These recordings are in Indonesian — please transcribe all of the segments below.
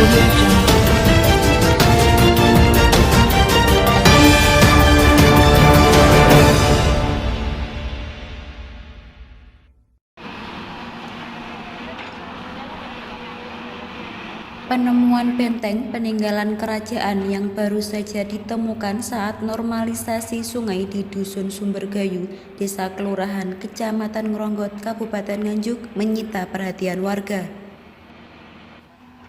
Audio Jungle. Penemuan benteng peninggalan kerajaan yang baru saja ditemukan saat normalisasi sungai di Dusun Sumbergayu, Desa Kelurahan, Kecamatan Ngronggot, Kabupaten Nganjuk menyita perhatian warga.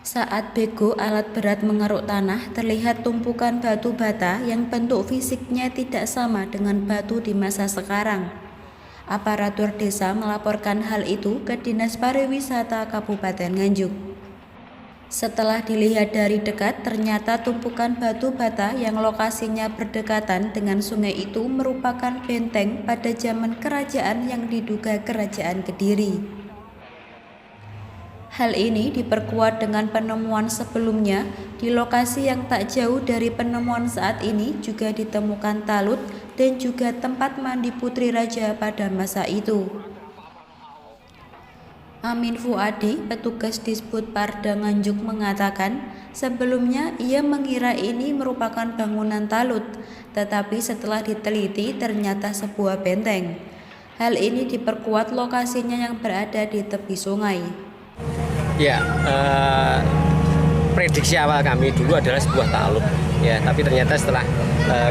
Saat bego alat berat mengeruk tanah, terlihat tumpukan batu bata yang bentuk fisiknya tidak sama dengan batu di masa sekarang. Aparatur desa melaporkan hal itu ke Dinas Pariwisata Kabupaten Nganjuk. Setelah dilihat dari dekat, ternyata tumpukan batu bata yang lokasinya berdekatan dengan sungai itu merupakan benteng pada zaman kerajaan yang diduga Kerajaan Kediri. Hal ini diperkuat dengan penemuan sebelumnya. Di lokasi yang tak jauh dari penemuan saat ini juga ditemukan talut dan juga tempat mandi putri raja pada masa itu. Amin Fuadi, petugas Disbud Parda Nganjuk mengatakan, sebelumnya ia mengira ini merupakan bangunan talut, tetapi setelah diteliti ternyata sebuah benteng. Hal ini diperkuat lokasinya yang berada di tepi sungai. Ya, prediksi awal kami dulu adalah sebuah talut, ya, tapi ternyata setelah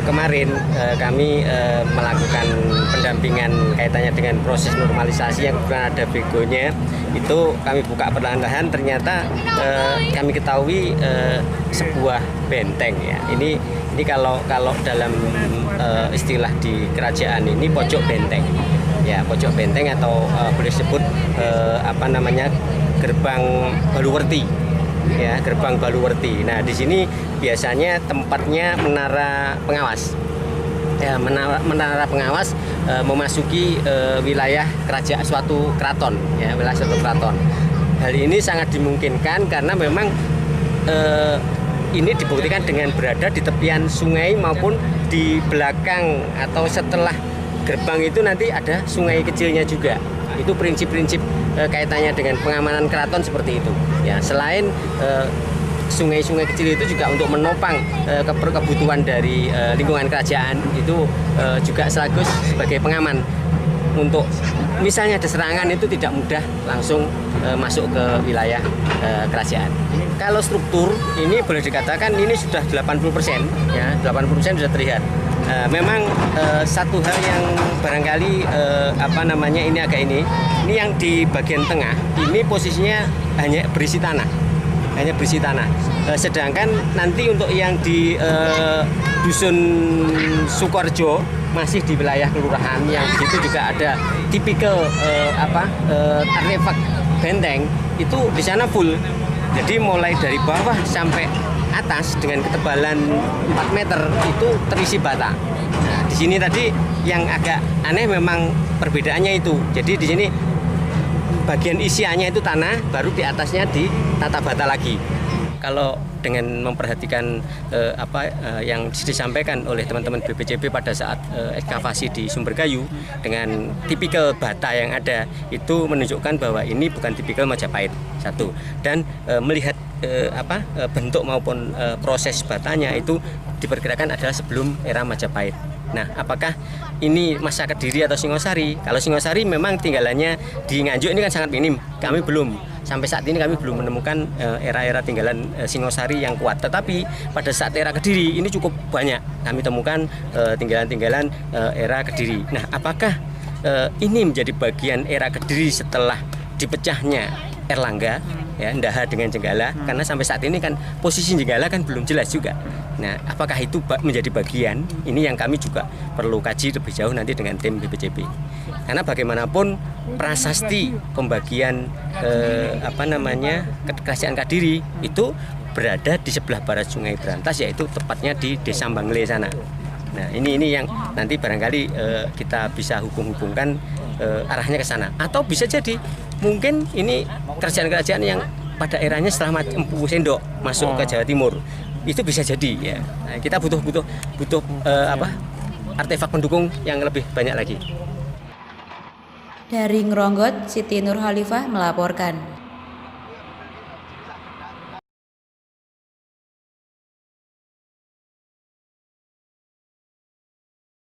kemarin kami melakukan pendampingan kaitannya dengan proses normalisasi yang bukan ada begonya, itu kami buka perlahan-lahan, ternyata kami ketahui sebuah benteng, ya. Ini kalau dalam istilah di kerajaan ini pojok benteng, ya, pojok benteng atau boleh disebut gerbang Baluwerti. Ya, gerbang Baluwerti. Nah, di sini biasanya tempatnya menara pengawas. Ya, menara pengawas memasuki wilayah kerajaan suatu keraton, ya, wilayah suatu keraton. Hal ini sangat dimungkinkan karena memang ini dibuktikan dengan berada di tepian sungai maupun di belakang atau setelah gerbang itu nanti ada sungai kecilnya juga. Itu prinsip-prinsip kaitannya dengan pengamanan keraton seperti itu. Ya, selain sungai-sungai kecil itu juga untuk menopang kebutuhan dari lingkungan kerajaan, itu juga sekaligus sebagai pengaman untuk misalnya ada serangan itu tidak mudah langsung masuk ke wilayah kerajaan. Kalau struktur ini boleh dikatakan ini sudah 80%, ya, 80% sudah terlihat. Memang satu hal yang barangkali ini yang di bagian tengah ini posisinya hanya berisi tanah, sedangkan nanti untuk yang di Dusun Sukorejo masih di wilayah kelurahan yang di situ juga ada tipikal artefak benteng, itu di sana full. Jadi mulai dari bawah sampai atas dengan ketebalan 4 meter itu terisi bata. Nah, di sini tadi yang agak aneh memang perbedaannya itu. Jadi di sini bagian isiannya itu tanah, baru di atasnya ditata bata lagi. Kalau dengan memperhatikan yang disampaikan oleh teman-teman BPCB pada saat ekskavasi di Sumbergayu dengan tipikal bata yang ada, itu menunjukkan bahwa ini bukan tipikal Majapahit, satu. Dan melihat bentuk maupun proses batanya itu diperkirakan adalah sebelum era Majapahit. Nah, apakah ini masa Kediri atau Singosari? Kalau Singosari memang tinggalannya di Nganjuk ini kan sangat minim. Sampai saat ini kami belum menemukan era-era tinggalan Singosari yang kuat. Tetapi pada saat era Kediri ini cukup banyak kami temukan tinggalan-tinggalan era Kediri. Nah, apakah ini menjadi bagian era Kediri setelah dipecahnya Erlangga, ya, Ndaha dengan Jenggala? Karena sampai saat ini kan posisi Jenggala kan belum jelas juga. Nah, apakah itu menjadi bagian? Ini yang kami juga perlu kaji lebih jauh nanti dengan tim BPCB. Karena bagaimanapun prasasti pembagian Kerajaan Kediri itu berada di sebelah barat Sungai Berantas, yaitu tepatnya di Desa Bangle sana. Nah, ini yang nanti barangkali kita bisa hubungkan arahnya ke sana. Atau bisa jadi mungkin ini kerajaan-kerajaan yang pada eranya setelah Empu Sendok masuk ke Jawa Timur. Itu bisa jadi, ya. Nah, kita butuh artefak pendukung yang lebih banyak lagi. Dari Ngronggot, Siti Nurhalifah melaporkan.